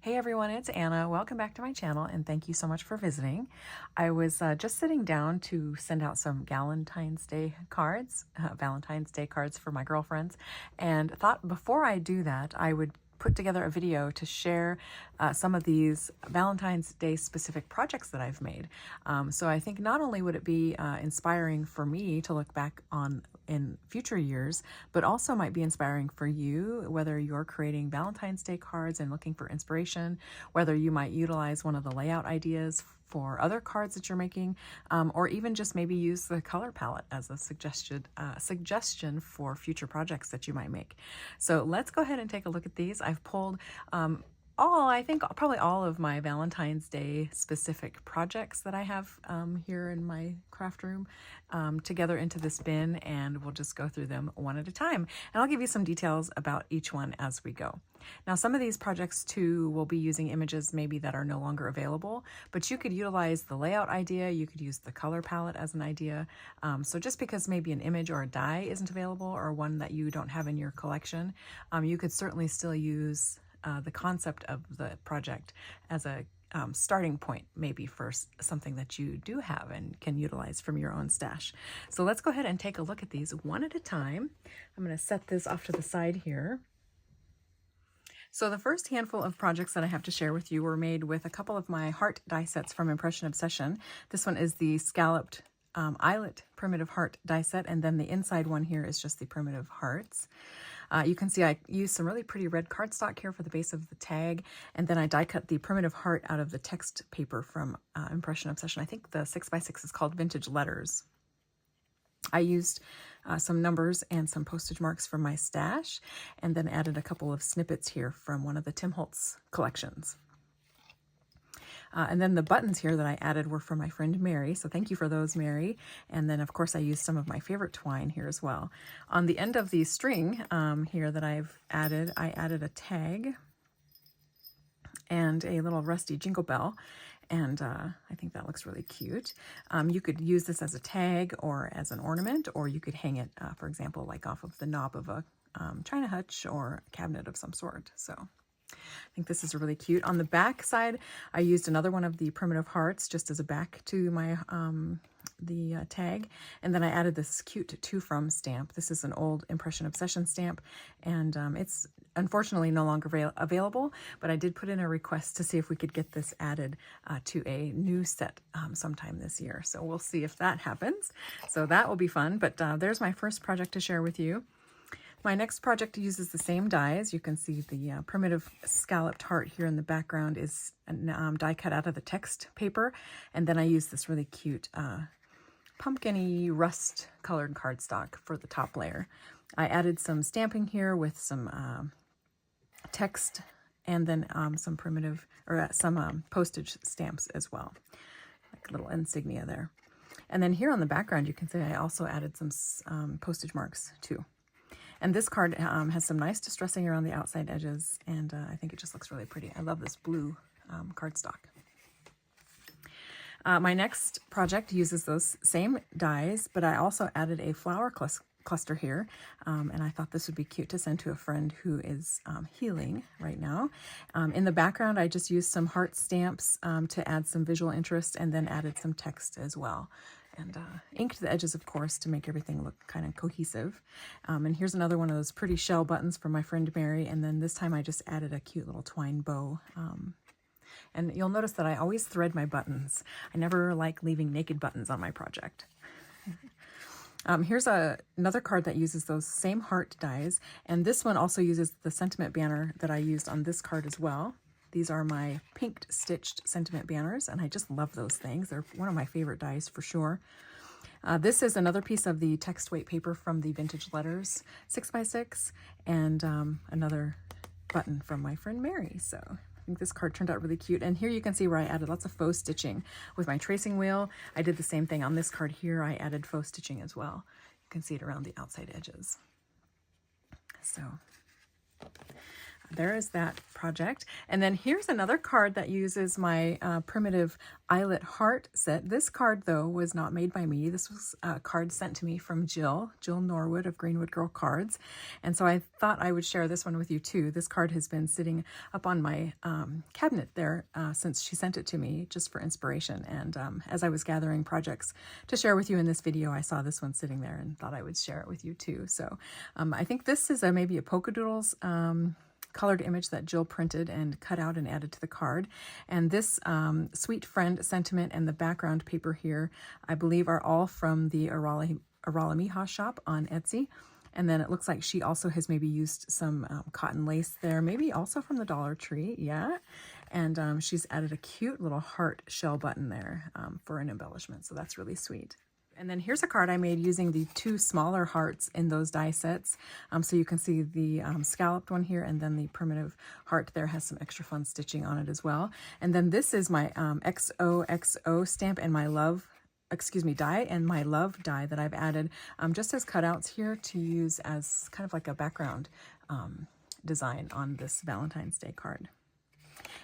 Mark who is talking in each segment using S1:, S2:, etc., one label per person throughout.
S1: Hey everyone, it's Anna. Welcome back to my channel and thank you so much for visiting. I was just sitting down to send out some Valentine's Day cards for my girlfriends, and thought before I do that, I would put together a video to share some of these Valentine's Day specific projects that I've made. So I think not only would it be inspiring for me to look back on in future years, but also might be inspiring for you, whether you're creating Valentine's Day cards and looking for inspiration, whether you might utilize one of the layout ideas for other cards that you're making, or even just maybe use the color palette as a suggestion for future projects that you might make. So let's go ahead and take a look at these. I've pulled I think probably all of my Valentine's Day specific projects that I have here in my craft room together into this bin, and we'll just go through them one at a time. And I'll give you some details about each one as we go. Now, some of these projects too will be using images maybe that are no longer available, but you could utilize the layout idea, you could use the color palette as an idea. So just because maybe an image or a die isn't available, or one that you don't have in your collection, you could certainly still use the concept of the project as a starting point, maybe for something that you do have and can utilize from your own stash. So let's go ahead and take a look at these one at a time. I'm going to set this off to the side here. So the first handful of projects that I have to share with you were made with a couple of my heart die sets from Impression Obsession. This one is the scalloped eyelet primitive heart die set, and then the inside one here is just the primitive hearts. You can see I used some really pretty red cardstock here for the base of the tag, and then I die cut the primitive heart out of the text paper from Impression Obsession. I think the 6x6 is called Vintage Letters. I used some numbers and some postage marks from my stash, and then added a couple of snippets here from one of the Tim Holtz collections. And then the buttons here that I added were from my friend Mary, so thank you for those, Mary. And then, of course, I used some of my favorite twine here as well. On the end of the string here that I added a tag and a little rusty jingle bell, and I think that looks really cute. You could use this as a tag or as an ornament, or you could hang it, for example, like off of the knob of a china hutch or a cabinet of some sort. So I think this is really cute. On the back side, I used another one of the primitive hearts just as a back to my tag, and then I added this cute to from stamp. This is an old Impression Obsession stamp, and it's unfortunately no longer available, but I did put in a request to see if we could get this added to a new set sometime this year. So we'll see if that happens. So that will be fun, but there's my first project to share with you. My next project uses the same dies. You can see the primitive scalloped heart here in the background is die cut out of the text paper. And then I use this really cute pumpkin-y rust colored cardstock for the top layer. I added some stamping here with some text, and then some postage stamps as well, like a little insignia there. And then here on the background, you can see I also added some postage marks too. And this card has some nice distressing around the outside edges, and I think it just looks really pretty. I love this blue cardstock. My next project uses those same dies, but I also added a flower cluster here, and I thought this would be cute to send to a friend who is healing right now. In the background, I just used some heart stamps to add some visual interest, and then added some text as well. And inked the edges, of course, to make everything look kind of cohesive. And here's another one of those pretty shell buttons from my friend Mary, and then this time I just added a cute little twine bow. And you'll notice that I always thread my buttons. I never like leaving naked buttons on my project. Here's another card that uses those same heart dies, and this one also uses the sentiment banner that I used on this card as well. These are my pink stitched sentiment banners, and I just love those things. They're one of my favorite dies for sure. This is another piece of the text weight paper from the Vintage Letters 6x6, and another button from my friend Mary. So I think this card turned out really cute. And here you can see where I added lots of faux stitching with my tracing wheel. I did the same thing on this card here. I added faux stitching as well. You can see it around the outside edges. So there is that project. And then here's another card that uses my primitive eyelet heart set. This card, though, was not made by me. This was a card sent to me from Jill Norwood of Greenwood Girl Cards. And so I thought I would share this one with you too. This card has been sitting up on my cabinet there since she sent it to me, just for inspiration. And as I was gathering projects to share with you in this video, I saw this one sitting there and thought I would share it with you too. So I think this is maybe a polka doodles colored image that Jill printed and cut out and added to the card. And this sweet friend sentiment and the background paper here, I believe, are all from the Arala Miha shop on Etsy. And then it looks like she also has maybe used some cotton lace there, maybe also from the Dollar Tree, yeah. And she's added a cute little heart shell button there for an embellishment, so that's really sweet. And then here's a card I made using the 2 smaller hearts in those die sets. So you can see the scalloped one here, and then the primitive heart there has some extra fun stitching on it as well. And then this is my XOXO stamp and my love, die, and my love die that I've added just as cutouts here to use as kind of like a background design on this Valentine's Day card.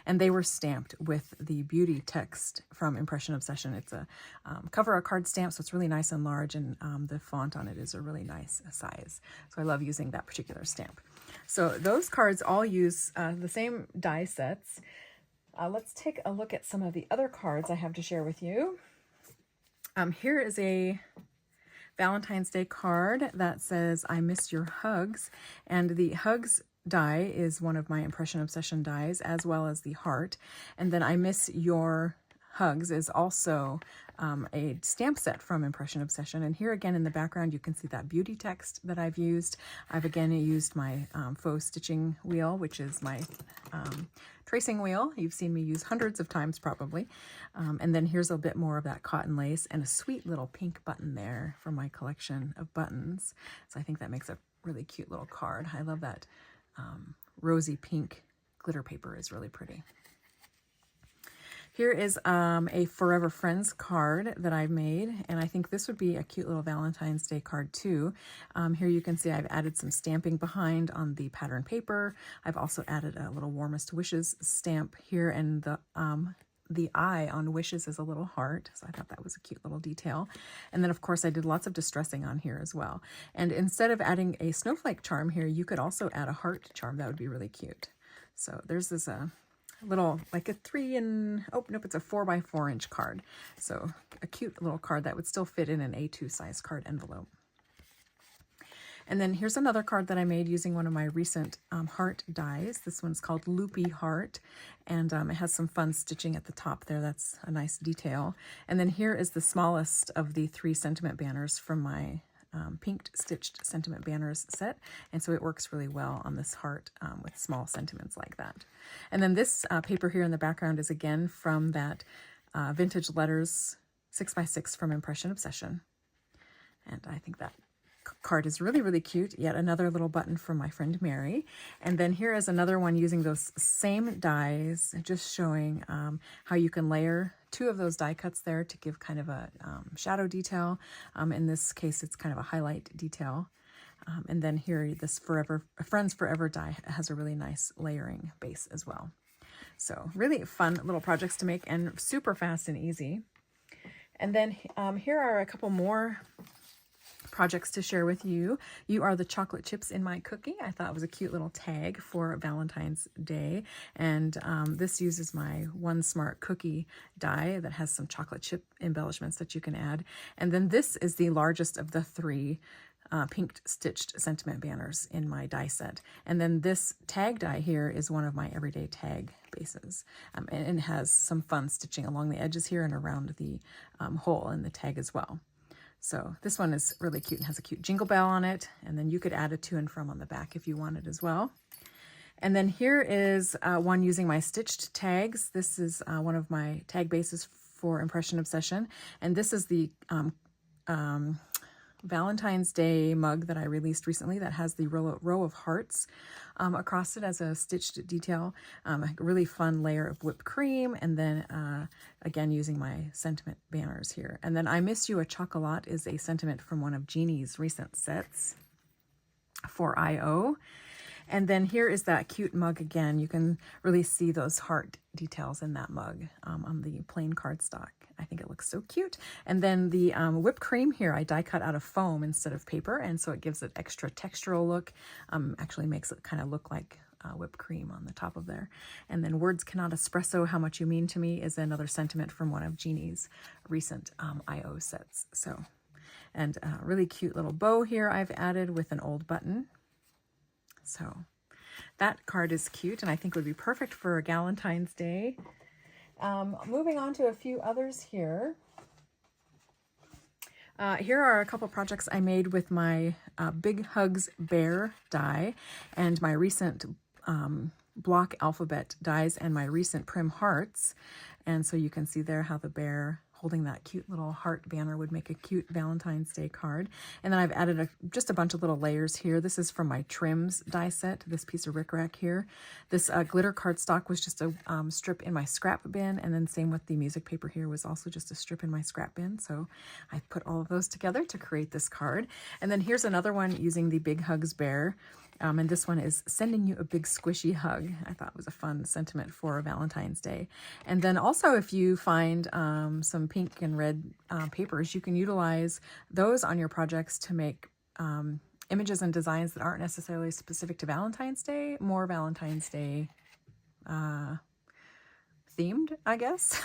S1: And they were stamped with the beauty text from Impression Obsession. It's a cover card stamp, so it's really nice and large, and the font on it is a really nice size. So I love using that particular stamp. So those cards all use the same die sets. Let's take a look at some of the other cards I have to share with you. Here is a Valentine's Day card that says, "I miss your hugs," and the hugs die is one of my Impression Obsession dies, as well as the heart. And then "I miss your hugs" is also a stamp set from Impression Obsession. And here again in the background you can see that beauty text that I've used. I've again used my faux stitching wheel, which is my tracing wheel. You've seen me use hundreds of times probably. And then here's a bit more of that cotton lace and a sweet little pink button there from my collection of buttons. So I think that makes a really cute little card. I love that rosy pink glitter paper, is really pretty. Here is a Forever Friends card that I've made, and I think this would be a cute little Valentine's Day card too. Here you can see I've added some stamping behind on the pattern paper. I've also added a little Warmest Wishes stamp here, and the eye on Wishes is a little heart, so I thought that was a cute little detail. And then of course I did lots of distressing on here as well. And instead of adding a snowflake charm here, you could also add a heart charm. That would be really cute. So there's this little, like a 4x4 inch card. So a cute little card that would still fit in an A2 size card envelope. And then here's another card that I made using one of my recent heart dies. This one's called Loopy Heart, and it has some fun stitching at the top there. That's a nice detail. And then here is the smallest of the 3 sentiment banners from my pink stitched sentiment banners set, and so it works really well on this heart with small sentiments like that. And then this paper here in the background is again from that Vintage Letters 6x6 from Impression Obsession, and I think that card is really, really cute. Yet another little button from my friend Mary. And then here is another one using those same dies, just showing how you can layer 2 of those die cuts there to give kind of a shadow detail. In this case, it's kind of a highlight detail. And then here, this Friends Forever die has a really nice layering base as well. So really fun little projects to make and super fast and easy. And then here are a couple more projects to share with you. You are the chocolate chips in my cookie. I thought it was a cute little tag for Valentine's Day. And this uses my One Smart Cookie die that has some chocolate chip embellishments that you can add. And then this is the largest of the 3 pink stitched sentiment banners in my die set. And then this tag die here is one of my everyday tag bases. And it has some fun stitching along the edges here and around the hole in the tag as well. So this one is really cute and has a cute jingle bell on it. And then you could add a to and from on the back if you wanted as well. And then here is one using my stitched tags. This is one of my tag bases for Impression Obsession. And this is the Valentine's Day mug that I released recently that has the row of hearts across it as a stitched detail. A really fun layer of whipped cream, and then again using my sentiment banners here. And then I Miss You a Chocolat is a sentiment from one of Jeannie's recent sets for I.O. And then here is that cute mug again. You can really see those heart details in that mug on the plain cardstock. I think it looks so cute. And then the whipped cream here, I die cut out of foam instead of paper, and so it gives it extra textural look. Actually makes it kind of look like whipped cream on the top of there. And then words cannot espresso how much you mean to me is another sentiment from one of Jeannie's recent IO sets. So, and a really cute little bow here I've added with an old button. So that card is cute, and I think would be perfect for Valentine's Day. Moving on to a few others here. Here are a couple projects I made with my Big Hugs Bear die and my recent block alphabet dies and my recent Prim Hearts. And so you can see there how the bear holding that cute little heart banner would make a cute Valentine's Day card. And then I've added just a bunch of little layers here. This is from my Trims die set, this piece of rickrack here. This glitter cardstock was just a strip in my scrap bin, and then same with the music paper here was also just a strip in my scrap bin. So I put all of those together to create this card. And then here's another one using the Big Hugs Bear. And this one is sending you a big squishy hug. I thought it was a fun sentiment for Valentine's Day. And then also if you find some pink and red papers, you can utilize those on your projects to make images and designs that aren't necessarily specific to Valentine's Day, more Valentine's Day themed, I guess.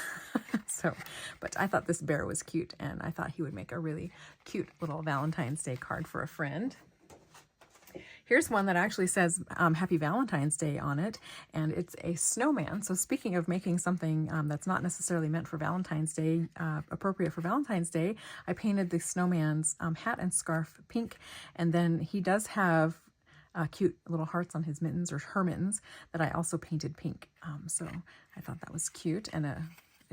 S1: So, but I thought this bear was cute, and I thought he would make a really cute little Valentine's Day card for a friend. Here's one that actually says Happy Valentine's Day on it, and it's a snowman. So speaking of making something that's not necessarily meant for Valentine's Day, appropriate for Valentine's Day, I painted the snowman's hat and scarf pink, and then he does have cute little hearts on his mittens, or her mittens, that I also painted pink. So I thought that was cute and a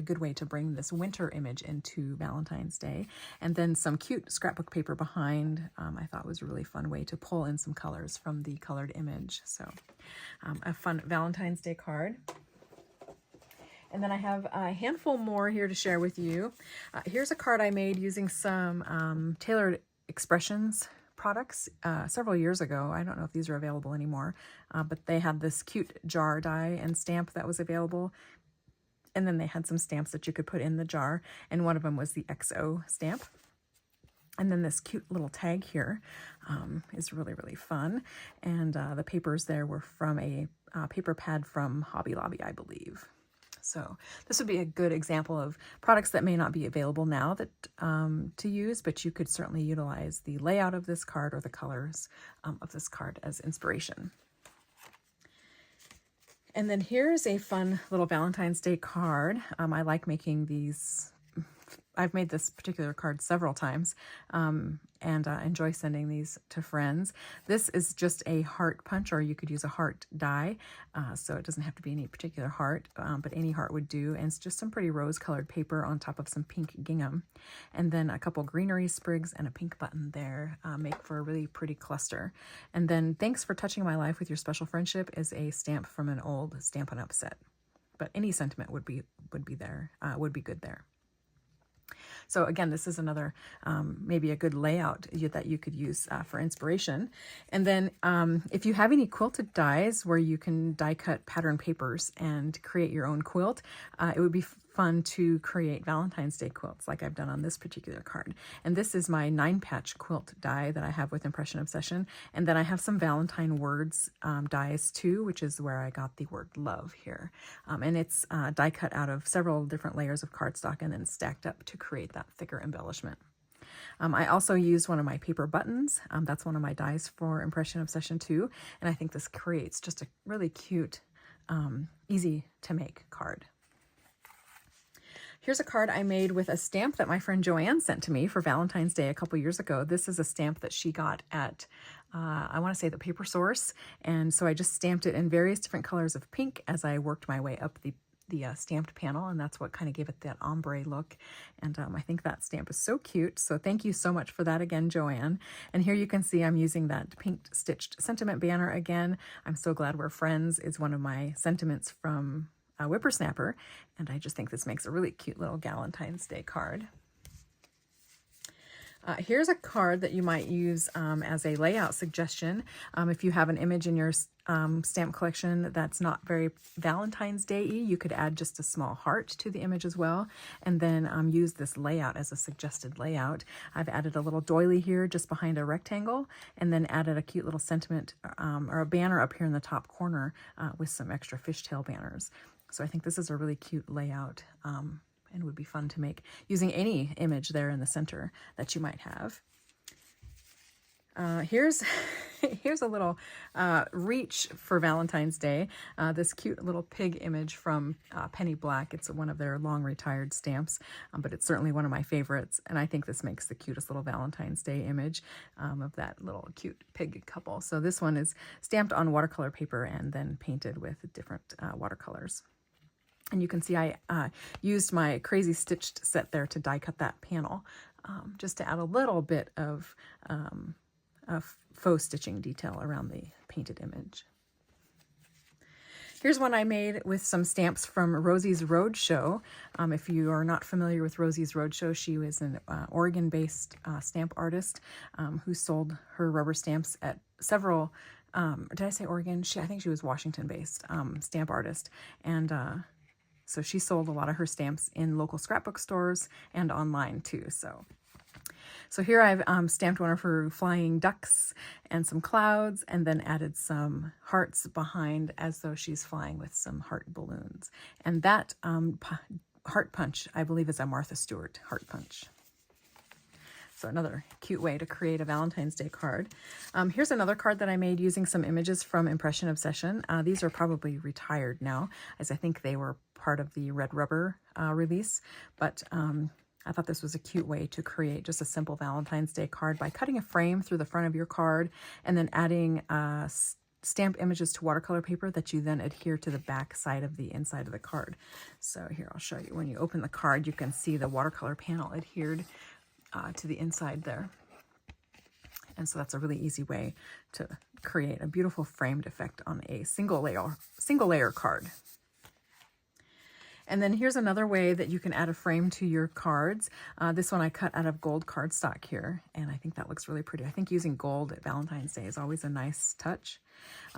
S1: good way to bring this winter image into Valentine's Day. And then some cute scrapbook paper behind, I thought was a really fun way to pull in some colors from the colored image. So a fun Valentine's Day card. And then I have a handful more here to share with you. Here's a card I made using some Tailored Expressions products several years ago. I don't know if these are available anymore, but they had this cute jar die and stamp that was available. And then they had some stamps that you could put in the jar, and one of them was the XO stamp. And then this cute little tag here is really, really fun. And the papers there were from a paper pad from Hobby Lobby, I believe. So this would be a good example of products that may not be available now that to use, but you could certainly utilize the layout of this card or the colors of this card as inspiration. And then here's a fun little Valentine's Day card. I like making these. I've made this particular card several times and enjoy sending these to friends. This is just a heart punch, or you could use a heart die. So it doesn't have to be any particular heart, but any heart would do. And it's just some pretty rose-colored paper on top of some pink gingham. And then a couple greenery sprigs and a pink button there make for a really pretty cluster. And then Thanks for Touching My Life with Your Special Friendship is a stamp from an old Stampin' Up! Set. But any sentiment would be good there. So again, this is another maybe a good layout that you could use for inspiration. And then if you have any quilted dies where you can die cut pattern papers and create your own quilt, it would be fun to create Valentine's Day quilts like I've done on this particular card. And this is my 9-patch quilt die that I have with Impression Obsession. And then I have some Valentine words dies too, which is where I got the word love here. And it's die cut out of several different layers of cardstock and then stacked up to create that thicker embellishment. I also used one of my paper buttons. That's one of my dies for Impression Obsession too. And I think this creates just a really cute, easy to make card. Here's a card I made with a stamp that my friend Joanne sent to me for Valentine's Day a couple years ago. This is a stamp that she got at, I want to say, the Paper Source. And so I just stamped it in various different colors of pink as I worked my way up the stamped panel, and that's what kind of gave it that ombre look. And I think that stamp is so cute. So thank you so much for that again, Joanne. And here you can see I'm using that pink stitched sentiment banner again. I'm so glad we're friends is one of my sentiments from Whippersnapper, and I just think this makes a really cute little Valentine's Day card. Here's a card that you might use as a layout suggestion. If you have an image in your stamp collection that's not very Valentine's Day-y, you could add just a small heart to the image as well, and then use this layout as a suggested layout. I've added a little doily here just behind a rectangle, and then added a cute little sentiment or a banner up here in the top corner with some extra fishtail banners. So I think this is a really cute layout. And would be fun to make using any image there in the center that you might have. Here's a little reach for Valentine's Day. This cute little pig image from Penny Black. It's one of their long retired stamps, but it's certainly one of my favorites. And I think this makes the cutest little Valentine's Day image of that little cute pig couple. So this one is stamped on watercolor paper and then painted with different watercolors. And you can see I used my Crazy Stitched set there to die cut that panel just to add a little bit of faux stitching detail around the painted image. Here's one I made with some stamps from Rosie's Roadshow. If you are not familiar with Rosie's Roadshow, she was an Oregon-based stamp artist who sold her rubber stamps at several, did I say Oregon? I think she was Washington-based stamp artist. And so she sold a lot of her stamps in local scrapbook stores and online too. So here I've stamped one of her flying ducks and some clouds, and then added some hearts behind as though she's flying with some heart balloons. And that heart punch, I believe, is a Martha Stewart heart punch. So another cute way to create a Valentine's Day card. Here's another card that I made using some images from Impression Obsession. These are probably retired now, as I think they were part of the Red Rubber release. But I thought this was a cute way to create just a simple Valentine's Day card by cutting a frame through the front of your card and then adding stamp images to watercolor paper that you then adhere to the back side of the inside of the card. So here, I'll show you. When you open the card, you can see the watercolor panel adhered to the inside there. And so that's a really easy way to create a beautiful framed effect on a single layer card. And then here's another way that you can add a frame to your cards. This one I cut out of gold cardstock here, and I think that looks really pretty. I think using gold at Valentine's Day is always a nice touch.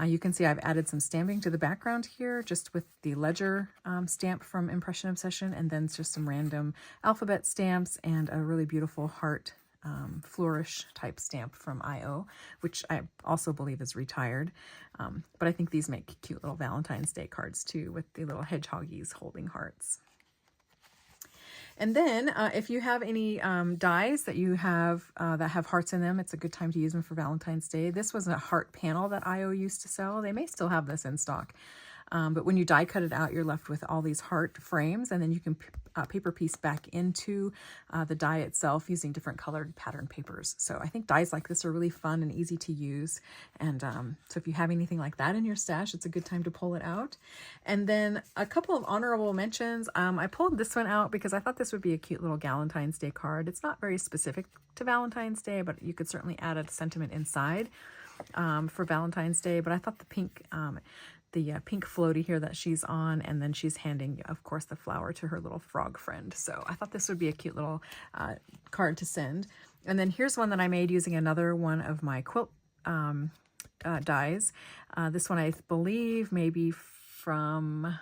S1: You can see I've added some stamping to the background here, just with the ledger stamp from Impression Obsession, and then just some random alphabet stamps and a really beautiful heart flourish type stamp from IO, which I also believe is retired. But I think these make cute little Valentine's Day cards too, with the little hedgehoggies holding hearts. And then if you have any dies that you have that have hearts in them, it's a good time to use them for Valentine's Day. This was a heart panel that IO used to sell. They may still have this in stock. But when you die cut it out, you're left with all these heart frames, and then you can paper piece back into the die itself using different colored pattern papers. So I think dies like this are really fun and easy to use. And so if you have anything like that in your stash, it's a good time to pull it out. And then a couple of honorable mentions. I pulled this one out because I thought this would be a cute little Galentine's Day card. It's not very specific to Valentine's Day, but you could certainly add a sentiment inside for Valentine's Day. But I thought the pink floaty here that she's on, and then she's handing, of course, the flower to her little frog friend. So I thought this would be a cute little card to send. And then here's one that I made using another one of my quilt dies. This one I believe maybe from,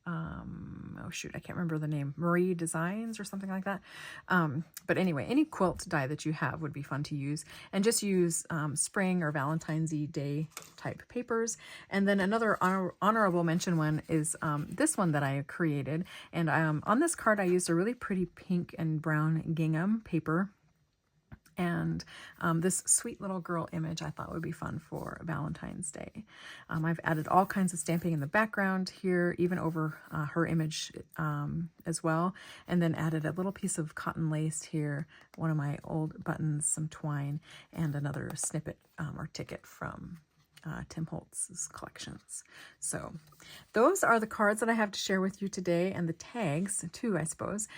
S1: oh shoot, I can't remember the name, Marie Designs or something like that. But anyway, any quilt die that you have would be fun to use, and just use spring or Valentine's Day type papers. And then another honorable mention one is this one that I created. And on this card, I used a really pretty pink and brown gingham paper. And this sweet little girl image I thought would be fun for Valentine's Day. I've added all kinds of stamping in the background here, even over her image as well. And then added a little piece of cotton lace here, one of my old buttons, some twine, and another snippet or ticket from Tim Holtz's collections. So those are the cards that I have to share with you today, and the tags too, I suppose,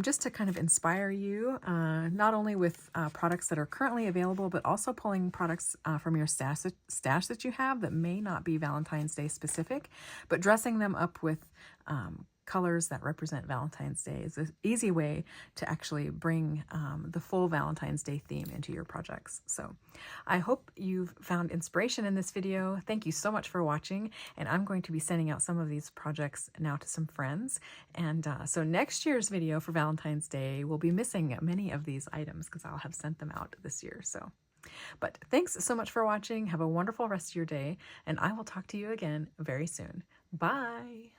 S1: just to kind of inspire you, not only with products that are currently available, but also pulling products from your stash that you have that may not be Valentine's Day specific, but dressing them up with colors that represent Valentine's Day. It's an easy way to actually bring the full Valentine's Day theme into your projects. So I hope you've found inspiration in this video. Thank you so much for watching, and I'm going to be sending out some of these projects now to some friends. And so next year's video for Valentine's Day will be missing many of these items because I'll have sent them out this year. But thanks so much for watching. Have a wonderful rest of your day, and I will talk to you again very soon. Bye.